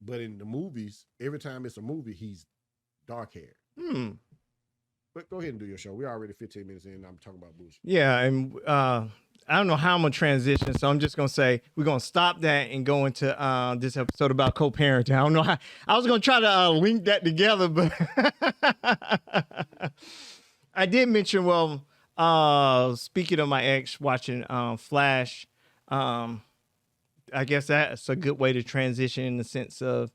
But in the movies, every time it's a movie, he's dark haired. But go ahead and do your show. We're already 15 minutes in. And I'm talking about bullshit. Yeah, and I don't know how I'm gonna transition, so I'm just gonna say we're gonna stop that and go into this episode about co-parenting. I don't know how I was gonna try to link that together, but I did mention. Well, speaking of my ex watching Flash, I guess that's a good way to transition in the sense of.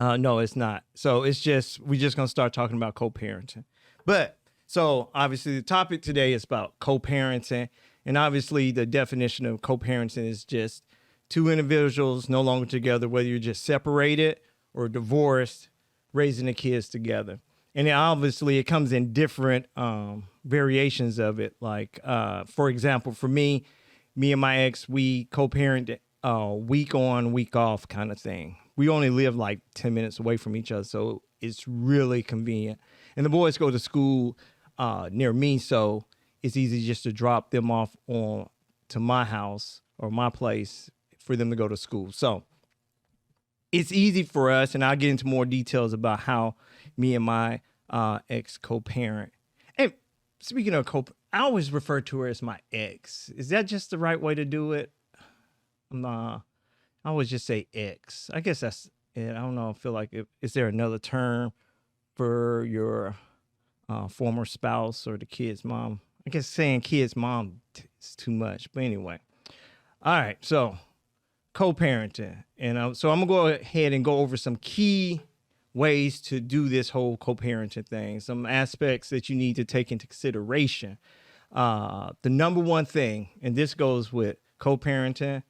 No, it's not. So it's just we're just gonna start talking about co-parenting. But so obviously the topic today is about co-parenting, and obviously the definition of co-parenting is just two individuals no longer together, whether you're just separated or divorced, raising the kids together. And then obviously it comes in different variations of it. Like for example, for me and my ex, we co-parent week on, week off kind of thing. We only live like 10 minutes away from each other, so it's really convenient. And the boys go to school near me, so it's easy just to drop them off to my house or my place for them to go to school. So it's easy for us, and I'll get into more details about how me and my ex co-parent. And speaking of I always refer to her as my ex. Is that just the right way to do it? I always just say ex. I guess that's it. I don't know. I feel like is there another term for your former spouse or the kid's mom? I guess saying kid's mom is too much. But anyway. All right. So co-parenting. And so I'm going to go ahead and go over some key ways to do this whole co-parenting thing. Some aspects that you need to take into consideration. The number one thing, and this goes with co-parenting,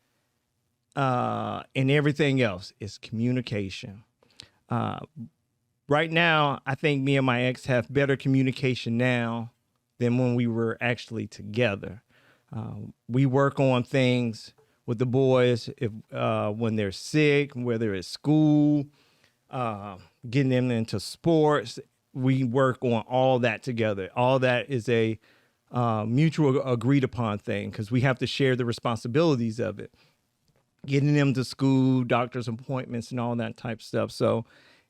and everything else is communication. Right now, I think me and my ex have better communication now than when we were actually together. We work on things with the boys when they're sick, whether it's school, getting them into sports. We work on all that together. All that is a mutual agreed upon thing because we have to share the responsibilities of it. Getting them to school, doctor's appointments, and all that type of stuff. So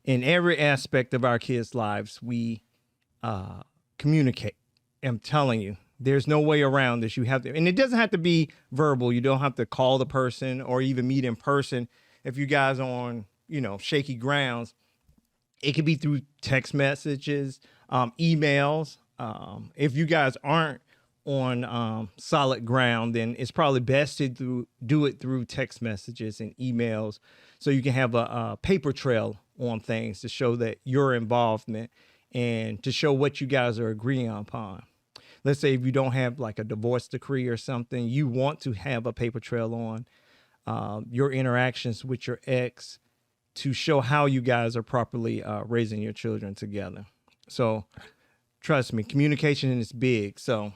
in every aspect of our kids' lives, we communicate. I'm telling you, there's no way around this. You have to, and it doesn't have to be verbal. You don't have to call the person or even meet in person. If you guys are on, shaky grounds, it could be through text messages, emails. If you guys aren't on solid ground, then it's probably best to do it through text messages and emails so you can have a paper trail on things to show that your involvement and to show what you guys are agreeing upon. Let's say if you don't have like a divorce decree or something, you want to have a paper trail on your interactions with your ex to show how you guys are properly raising your children together. So trust me, communication is big. So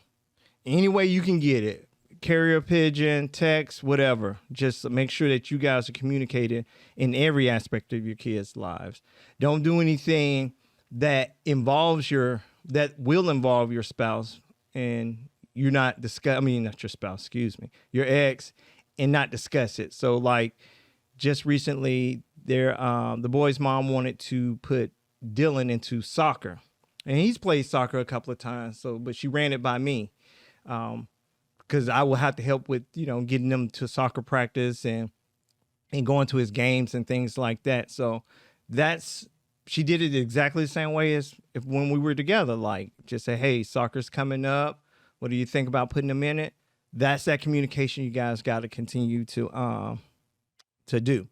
any way you can get it, carrier pigeon, text, whatever, just make sure that you guys are communicating in every aspect of your kids' lives. Don't do anything that will involve your spouse and you're not not your spouse, your ex, and not discuss it. So like just recently the boy's mom wanted to put Dylan into soccer, and he's played soccer a couple of times. But she ran it by me. Because I will have to help with, getting them to soccer practice and going to his games and things like that. So she did it exactly the same way as when we were together. Like just say, hey, soccer's coming up. What do you think about putting them in it? That's that communication you guys got to continue to do.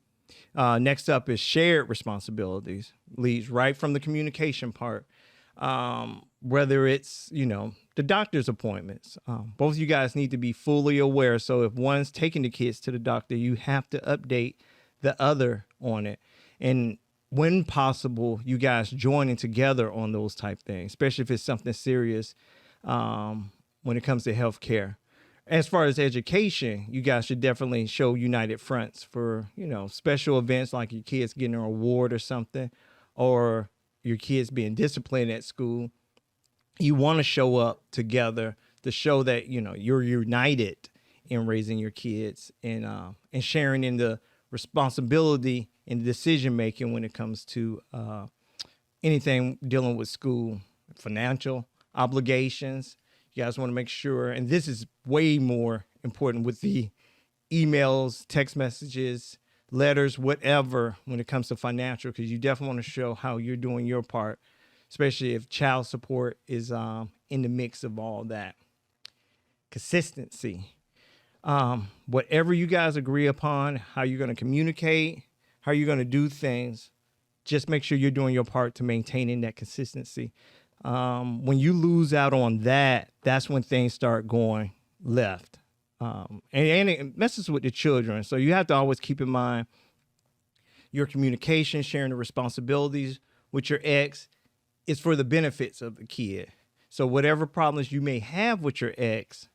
Next up is shared responsibilities, leads right from the communication part. Whether it's, the doctor's appointments, both of you guys need to be fully aware. So if one's taking the kids to the doctor, you have to update the other on it. And when possible, you guys joining together on those type things, especially if it's something serious when it comes to healthcare. As far as education, you guys should definitely show united fronts for, special events like your kids getting an award or something, or your kids being disciplined at school. You want to show up together to show that, you're united in raising your kids and sharing in the responsibility in decision making when it comes to anything dealing with school, financial obligations. You guys want to make sure, and this is way more important with the emails, text messages, letters, whatever, when it comes to financial, because you definitely want to show how you're doing your part, especially if child support is in the mix of all that. Consistency. Whatever you guys agree upon, how you're going to communicate, how you're going to do things, just make sure you're doing your part to maintaining that consistency. When you lose out on that, that's when things start going left. And it messes with the children. So you have to always keep in mind your communication, sharing the responsibilities with your ex is for the benefits of the kid. So whatever problems you may have with your ex,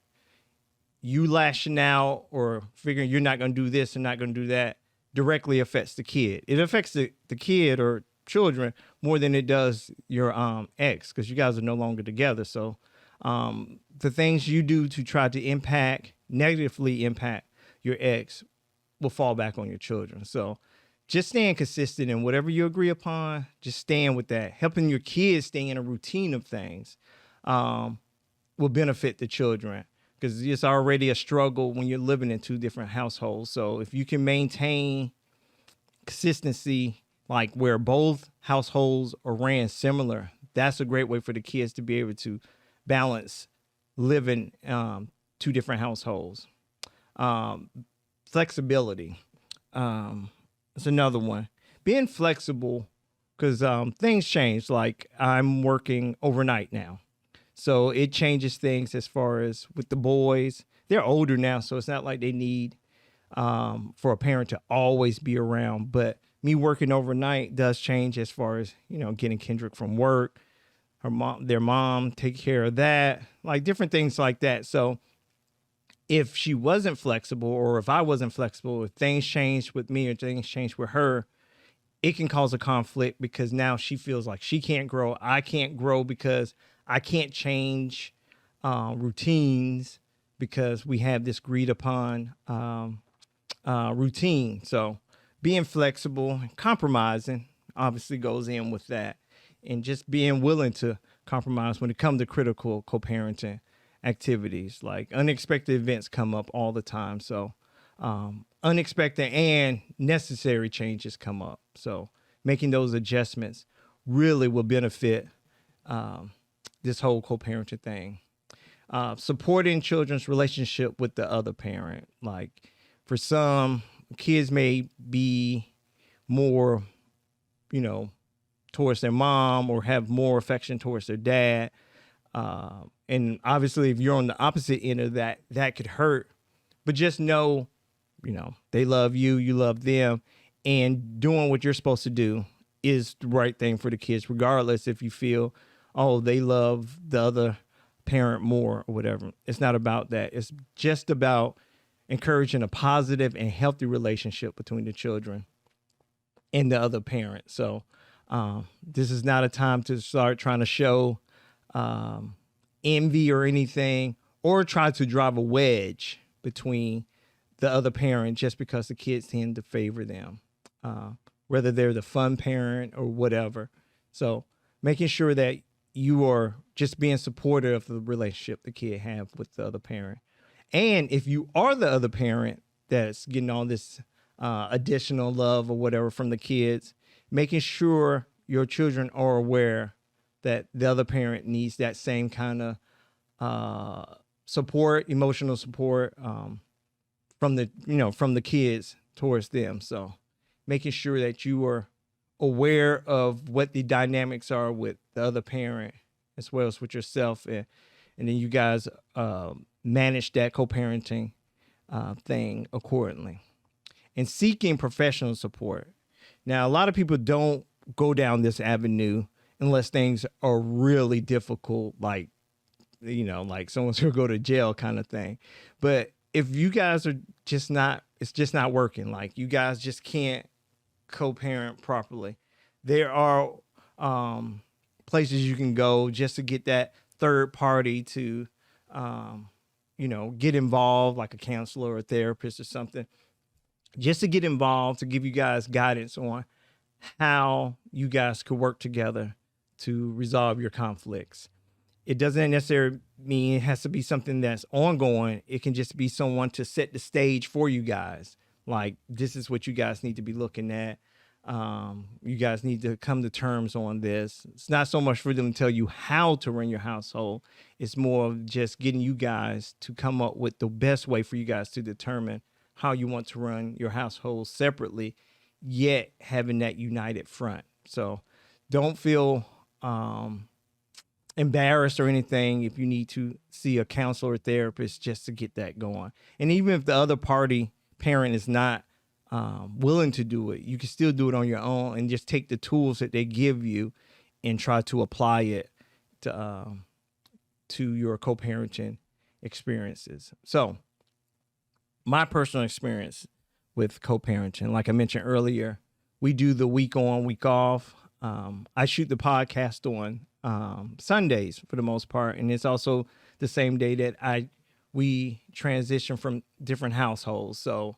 you lashing out or figuring you're not going to do this and not going to do that directly affects the kid. It affects the kid or children more than it does your ex, because you guys are no longer together. So the things you do to try to negatively impact your ex will fall back on your children. So just staying consistent in whatever you agree upon, just staying with that, helping your kids stay in a routine of things will benefit the children, because it's already a struggle when you're living in two different households. So if you can maintain consistency, like where both households are ran similar, that's a great way for the kids to be able to balance living two different households. Flexibility. It's another one. Being flexible, because things change. Like I'm working overnight now. So it changes things as far as with the boys. They're older now, so it's not like they need for a parent to always be around. But me working overnight does change as far as, getting Kendrick from work, their mom, take care of that, like different things like that. So if she wasn't flexible, or if I wasn't flexible, if things changed with me or things changed with her, it can cause a conflict, because now she feels like she can't grow. I can't grow because I can't change routines, because we have this agreed upon routine. So being flexible, compromising obviously goes in with that, and just being willing to compromise when it comes to critical co-parenting activities. Like unexpected events come up all the time. So unexpected and necessary changes come up. So making those adjustments really will benefit this whole co-parenting thing. Supporting children's relationship with the other parent. Like for some kids may be more, towards their mom, or have more affection towards their dad. And obviously if you're on the opposite end of that, that could hurt, but just know, they love you, you love them, and doing what you're supposed to do is the right thing for the kids, regardless if you feel, oh, they love the other parent more or whatever. It's not about that. It's just about encouraging a positive and healthy relationship between the children and the other parent. So this is not a time to start trying to show envy or anything, or try to drive a wedge between the other parent just because the kids tend to favor them, whether they're the fun parent or whatever. So making sure that you are just being supportive of the relationship the kid have with the other parent. And if you are the other parent that's getting all this additional love or whatever from the kids, making sure your children are aware that the other parent needs that same kind of support, emotional support from the kids towards them. So making sure that you are aware of what the dynamics are with the other parent as well as with yourself, and then you guys manage that co-parenting thing accordingly. And seeking professional support. Now, a lot of people don't go down this avenue unless things are really difficult, like someone's gonna go to jail kind of thing. But if you guys are it's just not working, like you guys just can't co-parent properly, there are places you can go just to get that third party to get involved, like a counselor or a therapist or something, just to get involved, to give you guys guidance on how you guys could work together to resolve your conflicts. It doesn't necessarily mean it has to be something that's ongoing. It can just be someone to set the stage for you guys. Like, this is what you guys need to be looking at. You guys need to come to terms on this. It's not so much for them to tell you how to run your household. It's more of just getting you guys to come up with the best way for you guys to determine how you want to run your household separately, yet having that united front. So don't feel embarrassed or anything if you need to see a counselor or therapist just to get that going. And even if the other parent is not willing to do it, you can still do it on your own and just take the tools that they give you and try to apply it to your co-parenting experiences. So my personal experience with co-parenting, like I mentioned earlier, we do the week on, week off. I shoot the podcast on Sundays for the most part, and it's also the same day that we transition from different households. So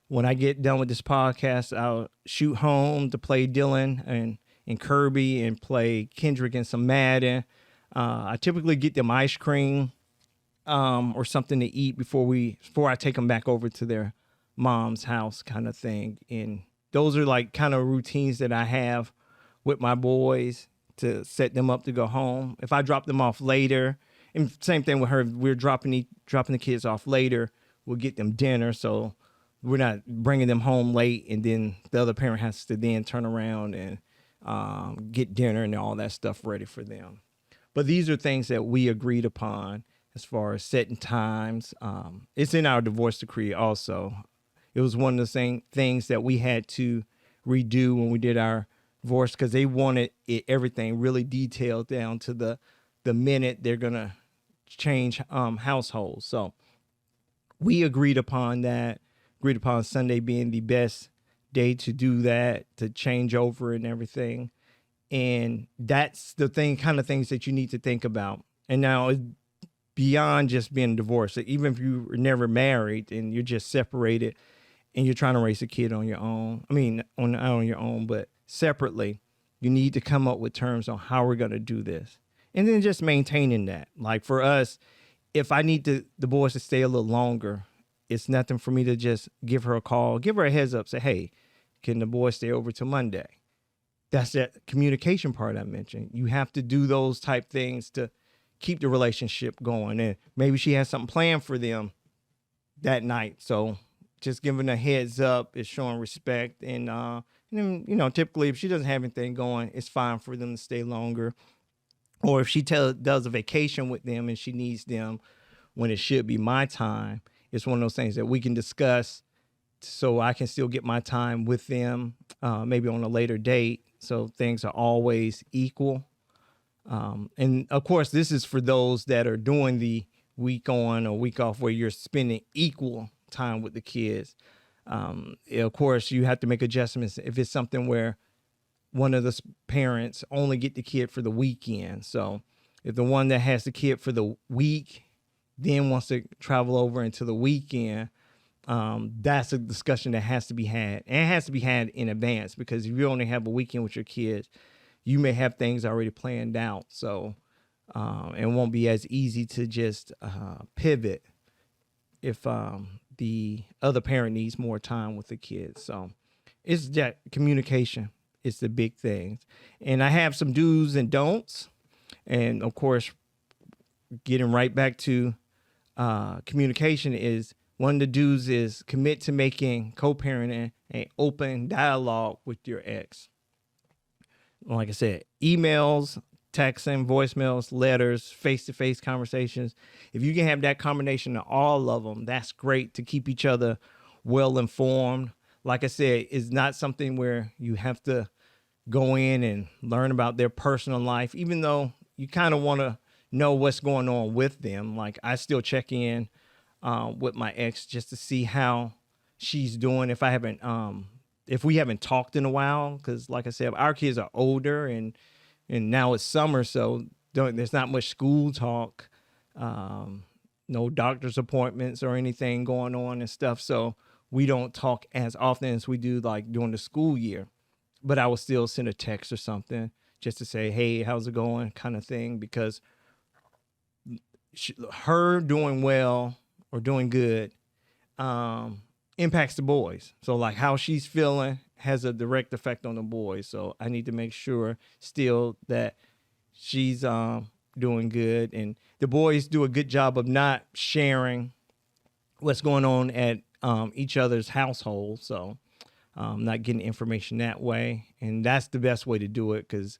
when I get done with this podcast, I'll shoot home to play Dylan and Kirby and play Kendrick and some Madden. I typically get them ice cream or something to eat before I take them back over to their mom's house, kind of thing. And those are like kind of routines that I have with my boys to set them up to go home. If I drop them off later, and same thing with her, we're dropping the kids off later, we'll get them dinner, so we're not bringing them home late, and then the other parent has to then turn around and get dinner and all that stuff ready for them. But these are things that we agreed upon as far as setting times. It's in our divorce decree also. It was one of the things that we had to redo when we did our divorce, because they wanted everything really detailed down to the minute they're going to change households. So we agreed upon that, agreed upon Sunday being the best day to do that, to change over and everything. And that's the kind of things that you need to think about. And now it's beyond just being divorced. Even if you were never married and you're just separated and you're trying to raise a kid on your own, not on your own, but separately, you need to come up with terms on how we're going to do this. And then just maintaining that. Like for us, if I need the boys to stay a little longer, it's nothing for me to just give her a call, give her a heads up, say, hey, can the boys stay over till Monday? That's that communication part I mentioned. You have to do those type things to keep the relationship going. And maybe she has something planned for them that night. So just giving a heads up is showing respect. And then, typically if she doesn't have anything going, it's fine for them to stay longer. Or if she does a vacation with them and she needs them when it should be my time, it's one of those things that we can discuss so I can still get my time with them, maybe on a later date. So things are always equal. And of course, this is for those that are doing the week on or week off where you're spending equal time with the kids. Of course, you have to make adjustments if it's something where one of the parents only get the kid for the weekend. So if the one that has the kid for the week then wants to travel over into the weekend, that's a discussion that has to be had. And it has to be had in advance, because if you only have a weekend with your kids, you may have things already planned out. So it won't be as easy to just pivot if the other parent needs more time with the kids. So it's that communication. It's the big thing. And I have some do's and don'ts. And of course, getting right back to communication is one of the do's is commit to making co-parenting an open dialogue with your ex. Like I said, emails, texting, voicemails, letters, face-to-face conversations. If you can have that combination of all of them, that's great to keep each other well informed. Like I said, it's not something where you have to go in and learn about their personal life, even though you kind of want to know what's going on with them. Like I still check in with my ex just to see how she's doing. If we haven't talked in a while, because like I said, our kids are older and now it's summer, so there's not much school talk, no doctor's appointments or anything going on and stuff. So we don't talk as often as we do like during the school year. But I will still send a text or something just to say, hey, how's it going, kind of thing, because her doing well or doing good impacts the boys. So like how she's feeling has a direct effect on the boys. So I need to make sure still that she's doing good, and the boys do a good job of not sharing what's going on at each other's household. So not getting information that way, and that's the best way to do it, because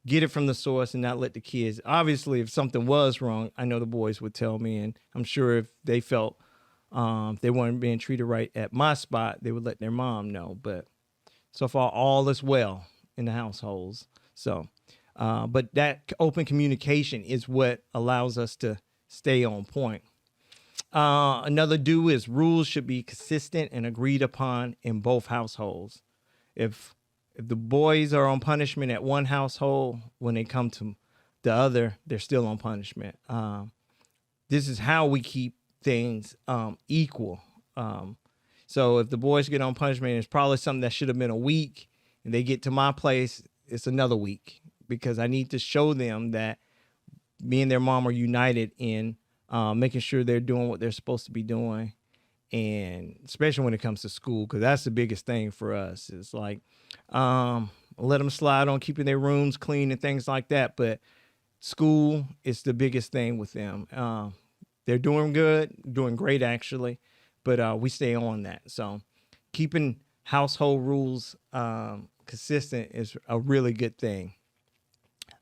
get it from the source and not let the kids. Obviously, if something was wrong, I know the boys would tell me, and I'm sure if they felt they weren't being treated right at my spot, they would let their mom know. But so far, all is well in the households. So, but that open communication is what allows us to stay on point. Another do is rules should be consistent and agreed upon in both households. If the boys are on punishment at one household, when they come to the other, they're still on punishment. This is how we keep things equal. So if the boys get on punishment, it's probably something that should have been a week, and they get to my place, it's another week, because I need to show them that me and their mom are united in making sure they're doing what they're supposed to be doing. And especially when it comes to school, because that's the biggest thing for us. It's like, let them slide on keeping their rooms clean and things like that. But school is the biggest thing with them. They're doing good, doing great, actually. But we stay on that. So keeping household rules consistent is a really good thing.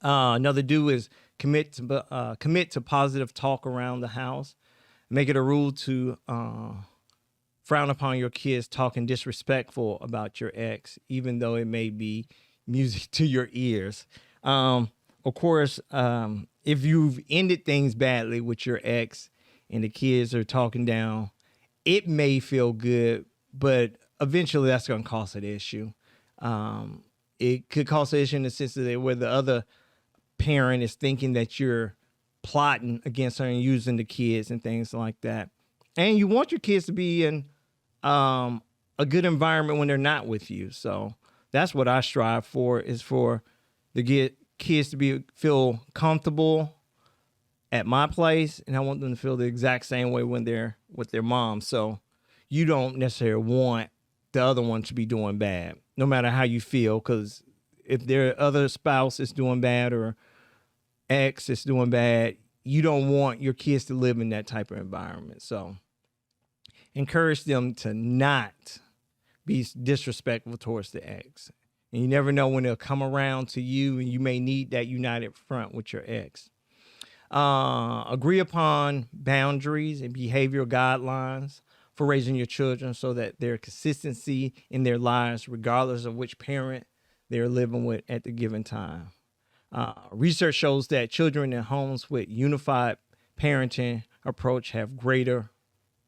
Another do is commit to positive talk around the house. Make it a rule to frown upon your kids talking disrespectful about your ex, even though it may be music to your ears. Of course, if you've ended things badly with your ex and the kids are talking down, it may feel good, but eventually that's going to cause an issue. It could cause an issue in the sense that where the other parent is thinking that you're plotting against her and using the kids and things like that. And you want your kids to be in a good environment when they're not with you. So that's what I strive for, is for the kids to feel comfortable at my place, and I want them to feel the exact same way when they're with their mom. So you don't necessarily want the other one to be doing bad, no matter how you feel, because if their other spouse is doing bad or ex is doing bad, you don't want your kids to live in that type of environment. So encourage them to not be disrespectful towards the ex. And you never know when they'll come around to you, and you may need that united front with your ex. Agree upon boundaries and behavioral guidelines for raising your children so that their consistency in their lives, regardless of which parent they're living with at the given time. Research shows that children in homes with unified parenting approach have greater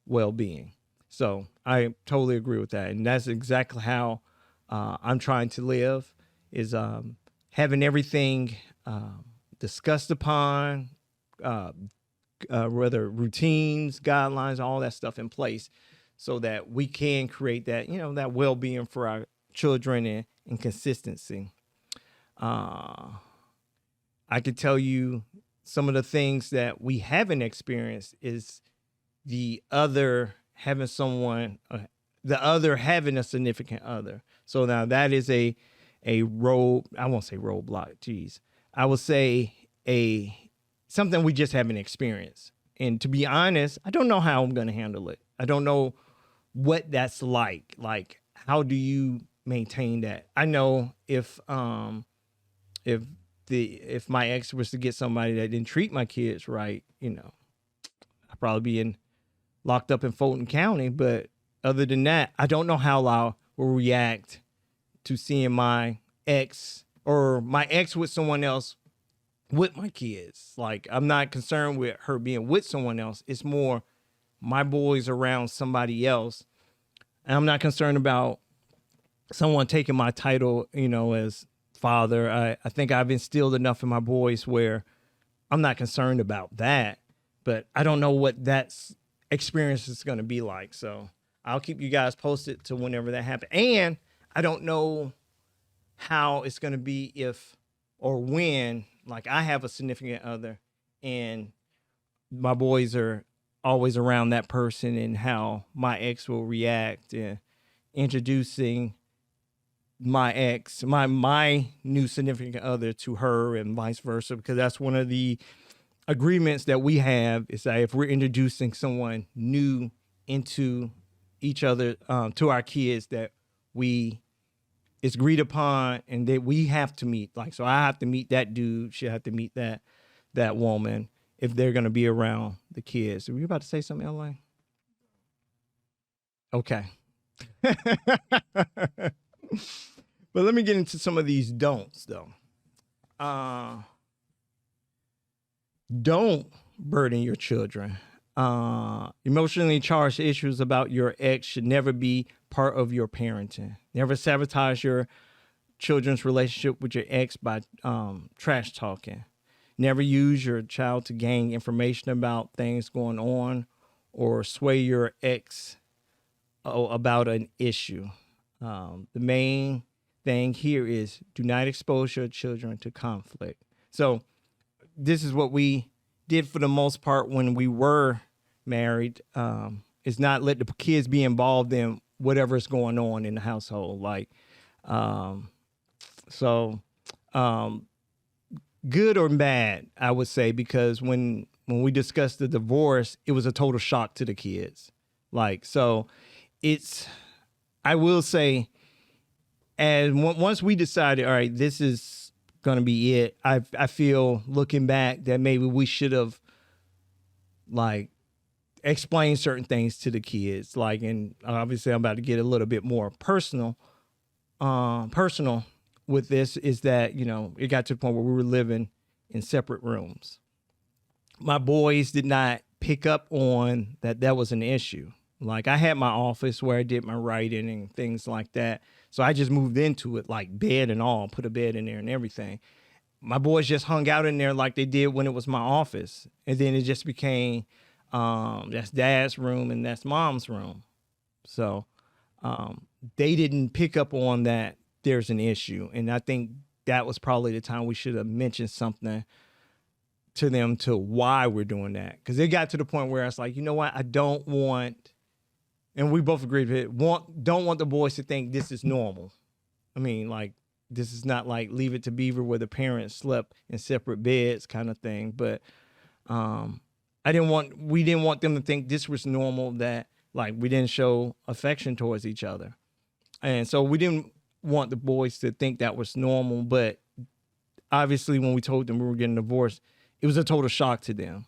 well-being. So I totally agree with that. And that's exactly how I'm trying to live, is having everything discussed upon, whether routines, guidelines, all that stuff in place, so that we can create that, that well-being for our children and consistency. I could tell you some of the things that we haven't experienced is the other having a significant other. So now that is I won't say roadblock, geez. I would say something we just haven't experienced. And to be honest, I don't know how I'm going to handle it. I don't know what that's like. Like, how do you maintain that? I know if my ex was to get somebody that didn't treat my kids right, I'd probably be locked up in Fulton County. But other than that, I don't know how I will react to seeing my ex with someone else with my kids. Like, I'm not concerned with her being with someone else. It's more my boys around somebody else. And I'm not concerned about someone taking my title, as father. I think I've instilled enough in my boys where I'm not concerned about that, but I don't know what that experience is going to be like. So I'll keep you guys posted to whenever that happens. And I don't know how it's going to be if or when, like, I have a significant other and my boys are always around that person, and how my ex will react and introducing my new significant other to her and vice versa, because that's one of the agreements that we have, is that if we're introducing someone new into each other, to our kids, that it's agreed upon and that we have to meet. Like, so I have to meet that dude, she'll have to meet that woman if they're going to be around the kids. Were you about to say something, Ella? Okay. But let me get into some of these don'ts, though. Don't burden your children. Emotionally charged issues about your ex should never be part of your parenting. Never sabotage your children's relationship with your ex by trash talking. Never use your child to gain information about things going on or sway your ex about an issue. The main thing here is do not expose your children to conflict. So this is what we did for the most part when we were married, is not let the kids be involved in whatever's going on in the household. Like, good or bad, I would say, because when we discussed the divorce, it was a total shock to the kids. Like, so I will say, and once we decided, all right, this is going to be it, I feel, looking back, that maybe we should have, like, explained certain things to the kids. Like, and obviously I'm about to get a little bit more personal with this, is that, it got to the point where we were living in separate rooms. My boys did not pick up on that was an issue. Like, I had my office where I did my writing and things like that. So I just moved into it, like bed and all, put a bed in there and everything. My boys just hung out in there like they did when it was my office. And then it just became, that's dad's room and that's mom's room. So they didn't pick up on that there's an issue. And I think that was probably the time we should have mentioned something to them to why we're doing that. Because it got to the point where I was like, you know what, I don't want, and we both agreed with it, don't want the boys to think this is normal. I mean, like, this is not like Leave It to Beaver where the parents slept in separate beds kind of thing. But we didn't want them to think this was normal, that, like, we didn't show affection towards each other. And so we didn't want the boys to think that was normal. But obviously when we told them we were getting divorced, it was a total shock to them.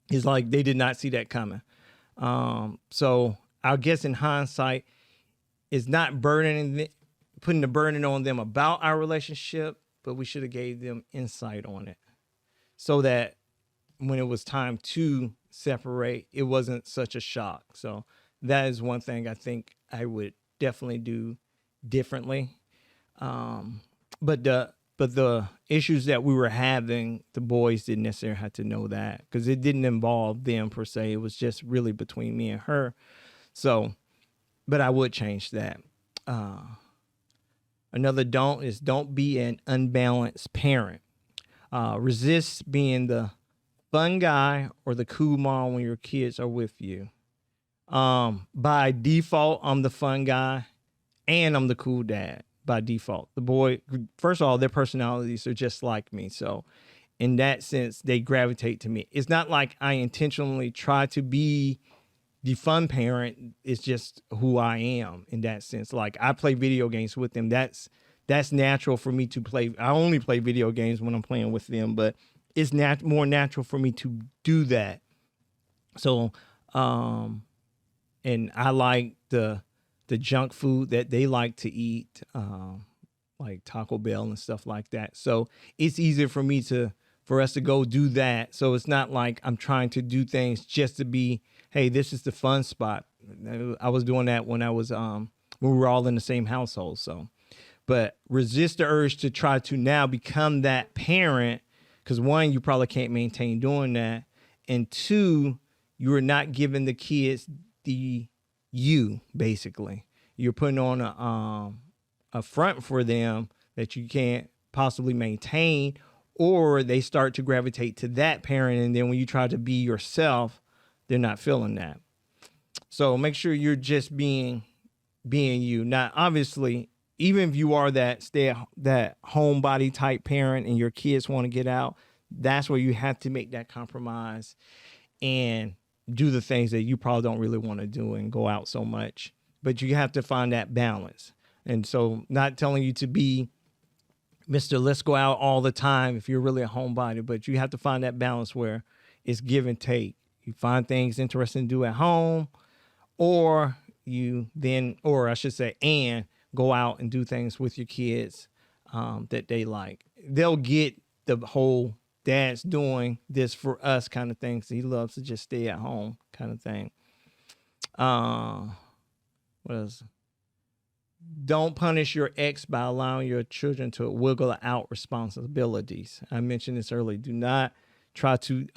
It's like they did not see that coming. So I guess in hindsight, it's not putting the burden on them about our relationship, but we should have gave them insight on it, so that when it was time to separate, it wasn't such a shock. So that is one thing I think I would definitely do differently. But the issues that we were having, the boys didn't necessarily have to know that, because it didn't involve them per se. It was just really between me and her. So, but I would change that. Another don't be an unbalanced parent. Resist being the fun guy or the cool mom when your kids are with you. By default, I'm the fun guy and I'm the cool dad by default. The boy, first of all, their personalities are just like me. So in that sense, they gravitate to me. It's not like I intentionally try to be the fun parent. It's just who I am in that sense. Like, I play video games with them. That's natural for me to play. I only play video games when I'm playing with them, but it's more natural for me to do that. So, and I like the junk food that they like to eat, like Taco Bell and stuff like that. So it's easier for us to go do that. So it's not like I'm trying to do things just to be, hey, this is the fun spot. I was doing that when when we were all in the same household. So, but resist the urge to try to now become that parent, because one, you probably can't maintain doing that, and two, you are not giving the kids the you, basically. You're putting on a front for them that you can't possibly maintain, or they start to gravitate to that parent. And then when you try to be yourself, they're not feeling that. So make sure you're just being you. Now, obviously, even if you are that homebody type parent and your kids want to get out, that's where you have to make that compromise and do the things that you probably don't really want to do and go out so much. But you have to find that balance. And so not telling you to be Mr. Let's go out all the time if you're really a homebody, but you have to find that balance where it's give and take. You find things interesting to do at home, or I should say, and go out and do things with your kids that they like. They'll get the whole dad's doing this for us kind of thing. So he loves to just stay at home kind of thing. What else? Don't punish your ex by allowing your children to wiggle out responsibilities. I mentioned this earlier. Do not try to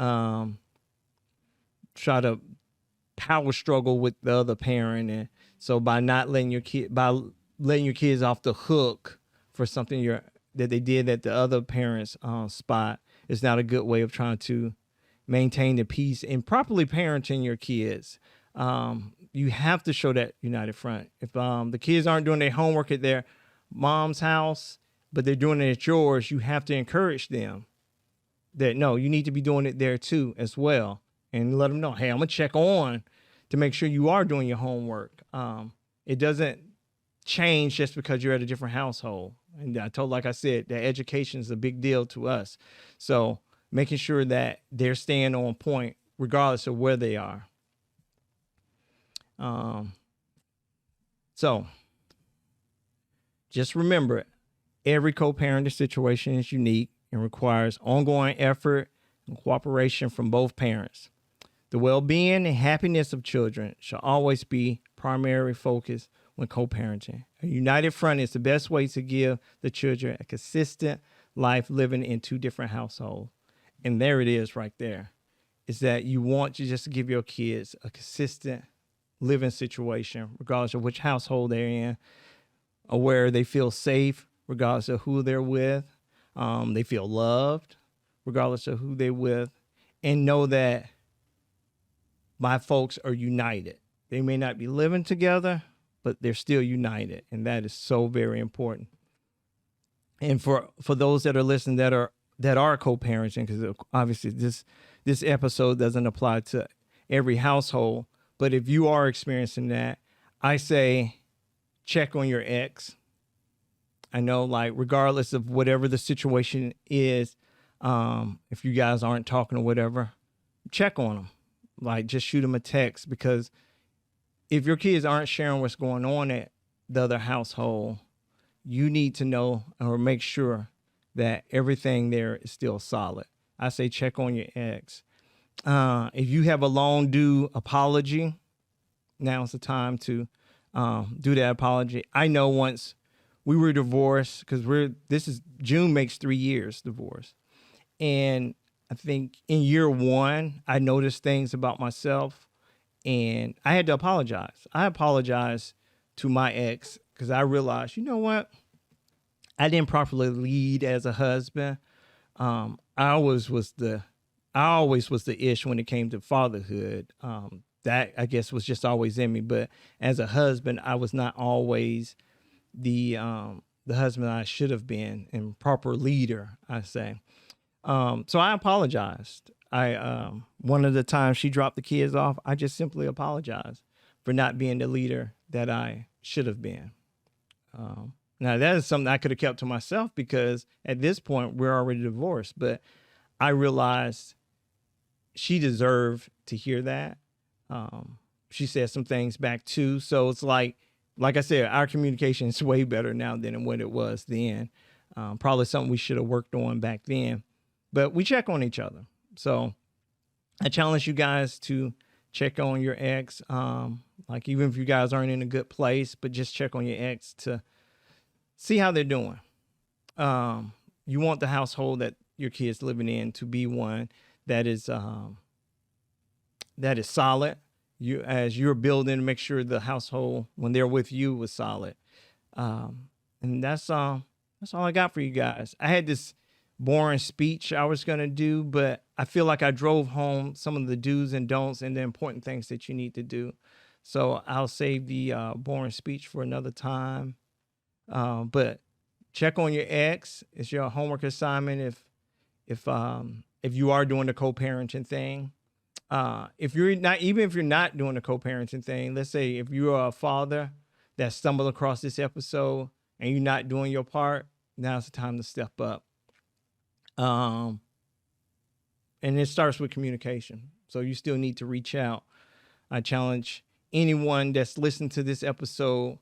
power struggle with the other parent, and so by not letting your kids off the hook for something that they did at the other parent's spot is not a good way of trying to maintain the peace and properly parenting your kids. You have to show that united front. If the kids aren't doing their homework at their mom's house, but they're doing it at yours, you have to encourage them that, no, you need to be doing it there too as well. And let them know, hey, I'm going to check on to make sure you are doing your homework. It doesn't change just because you're at a different household. And like I said, that education is a big deal to us. So making sure that they're staying on point regardless of where they are. So just remember, every co-parenting situation is unique and requires ongoing effort and cooperation from both parents. The well-being and happiness of children shall always be primary focus when co-parenting. A united front is the best way to give the children a consistent life living in two different households. And there it is right there. Is that you want to just give your kids a consistent living situation, regardless of which household they're in, or where they feel safe, regardless of who they're with. They feel loved, regardless of who they're with, and know that my folks are united. They may not be living together, but they're still united, and that is so very important. And for those that are listening that are co-parenting, because obviously this episode doesn't apply to every household, but if you are experiencing that, I say check on your ex. I know, like, regardless of whatever the situation is, if you guys aren't talking or whatever, check on them. Like, just shoot them a text, because if your kids aren't sharing what's going on at the other household, you need to know or make sure that everything there is still solid. I say check on your ex. If you have a long due apology, now's the time to do that apology. I know once we were divorced, because June makes 3 years divorce. And I think in year one, I noticed things about myself and I had to apologize. I apologized to my ex because I realized, you know what? I didn't properly lead as a husband. I always was the ish when it came to fatherhood. That I guess was just always in me. But as a husband, I was not always the husband I should have been and proper leader, I say. So I apologized. One of the times she dropped the kids off, I just simply apologized for not being the leader that I should have been. Now that is something I could have kept to myself because at this point we're already divorced, but I realized she deserved to hear that. She said some things back too. So it's like I said, our communication is way better now than what it was then. Probably something we should have worked on back then, but we check on each other. So I challenge you guys to check on your ex. Like even if you guys aren't in a good place, but just check on your ex to see how they're doing. You want the household that your kids living in to be one that is solid. as you're building, make sure the household, when they're with you, was solid. And that's all I got for you guys. I had this boring speech I was going to do, but I feel like I drove home some of the do's and don'ts and the important things that you need to do. So I'll save the boring speech for another time. But check on your ex. It's your homework assignment if you are doing the co-parenting thing. If you're not doing the co-parenting thing, let's say if you're a father that stumbled across this episode and you're not doing your part, now's the time to step up. And it starts with communication. So you still need to reach out. I challenge anyone that's listening to this episode,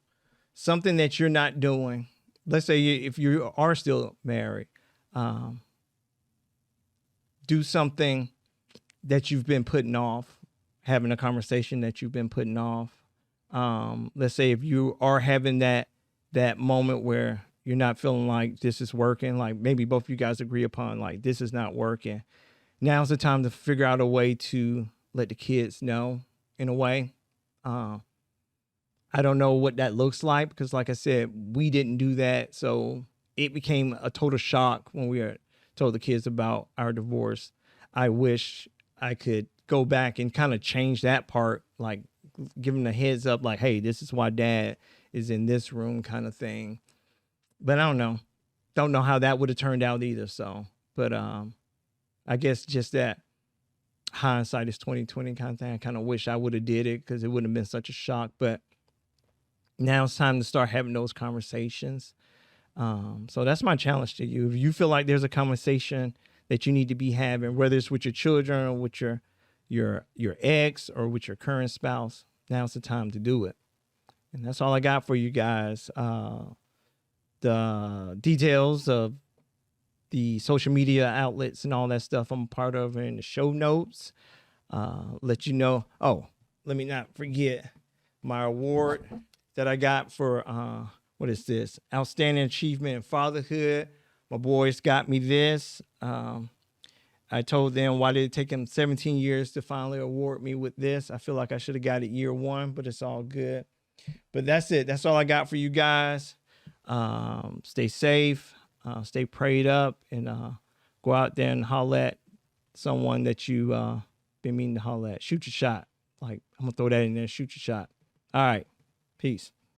something that you're not doing. Let's say if you are still married, do something that you've been putting off, having a conversation that you've been putting off. Let's say if you are having that moment where you're not feeling like this is working, like maybe both of you guys agree upon like this is not working. Now's the time to figure out a way to let the kids know in a way. I don't know what that looks like because like I said, we didn't do that. So it became a total shock when we told the kids about our divorce. I wish I could go back and kind of change that part, like give them a heads up, like, hey, this is why dad is in this room kind of thing. But I don't know how that would have turned out either. So, but I guess just that hindsight is 20/20 kind of thing. I kind of wish I would have did it because it wouldn't have been such a shock. But now it's time to start having those conversations. So that's my challenge to you. If you feel like there's a conversation that you need to be having, whether it's with your children or with your ex or with your current spouse, now's the time to do it. And that's all I got for you guys. The details of the social media outlets and all that stuff I'm a part of in the show notes. Let you know. Oh, let me not forget my award that I got for, what is this? Outstanding Achievement in Fatherhood. My boys got me this. I told them why did it take them 17 years to finally award me with this. I feel like I should have got it year one, but it's all good. But that's it. That's all I got for you guys. Stay safe, stay prayed up, and go out there and holler at someone that you been meaning to holler at. Shoot your shot. Like, I'm going to throw that in there. Shoot your shot. All right. Peace.